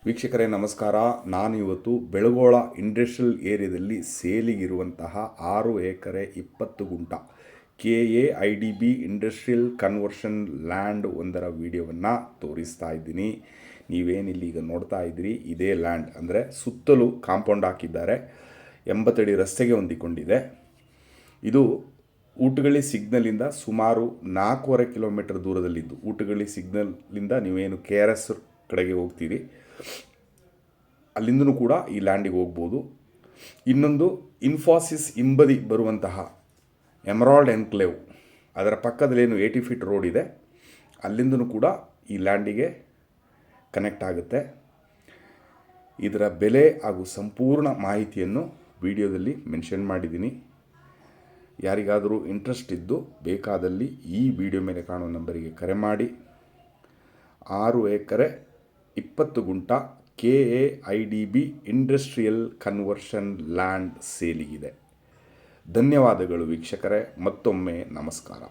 ವೀಕ್ಷಕರೇ ನಮಸ್ಕಾರ. ನಾನು ಇವತ್ತು ಬೆಳಗೋಳ ಇಂಡಸ್ಟ್ರಿಯಲ್ ಏರಿಯಾದಲ್ಲಿ ಸೇಲಿಗಿರುವಂತಹ 6 ಎಕರೆ 20 ಗುಂಟ KAIDB ಇಂಡಸ್ಟ್ರಿಯಲ್ ಕನ್ವರ್ಷನ್ ಲ್ಯಾಂಡ್ ಒಂದರ ವಿಡಿಯೋವನ್ನು ತೋರಿಸ್ತಾ ಇದ್ದೀನಿ. ನೀವೇನಿಲ್ಲಿ ಈಗ ನೋಡ್ತಾ ಇದ್ದೀರಿ ಇದೇ ಲ್ಯಾಂಡ್. ಅಂದರೆ ಸುತ್ತಲೂ ಕಾಂಪೌಂಡ್ ಹಾಕಿದ್ದಾರೆ, 80 ಅಡಿ ರಸ್ತೆಗೆ ಹೊಂದಿಕೊಂಡಿದೆ. ಇದು ಊಟಗಳ್ಳಿ ಸಿಗ್ನಲಿಂದ ಸುಮಾರು 4.5 ಕಿಲೋಮೀಟರ್ ದೂರದಲ್ಲಿದ್ದು, ಊಟಗಳ್ಳಿ ಸಿಗ್ನಲಿಂದ ನೀವೇನು KRS ಕಡೆಗೆ ಹೋಗ್ತೀರಿ ಅಲ್ಲಿಂದನೂ ಕೂಡ ಈ ಲ್ಯಾಂಡಿಗೆ ಹೋಗ್ಬೋದು. ಇನ್ನೊಂದು ಇನ್ಫೋಸಿಸ್ ಹಿಂಬದಿ ಬರುವಂತಹ ಎಮರಾಲ್ಡ್ ಎನ್ಕ್ಲೇವ್, ಅದರ ಪಕ್ಕದಲ್ಲೇನು 80 ಫೀಟ್ ರೋಡ್ ಇದೆ, ಅಲ್ಲಿಂದನೂ ಕೂಡ ಈ ಲ್ಯಾಂಡಿಗೆ ಕನೆಕ್ಟ್ ಆಗುತ್ತೆ. ಇದರ ಬೆಲೆ ಹಾಗೂ ಸಂಪೂರ್ಣ ಮಾಹಿತಿಯನ್ನು ವಿಡಿಯೋದಲ್ಲಿ ಮೆನ್ಷನ್ ಮಾಡಿದ್ದೀನಿ. ಯಾರಿಗಾದರೂ ಇಂಟ್ರೆಸ್ಟ್ ಇದ್ದು ಬೇಕಾದಲ್ಲಿ ಈ ವಿಡಿಯೋ ಮೇಲೆ ಕಾಣುವ ನಂಬರಿಗೆ ಕರೆ ಮಾಡಿ. 6 ಎಕರೆ 20 ಗುಂಟ KAIDB ಇಂಡಸ್ಟ್ರಿಯಲ್ ಕನ್ವರ್ಷನ್ ಲ್ಯಾಂಡ್ ಸೇಲಿಗಿದೆ. ಧನ್ಯವಾದಗಳು ವೀಕ್ಷಕರೇ, ಮತ್ತೊಮ್ಮೆ ನಮಸ್ಕಾರ.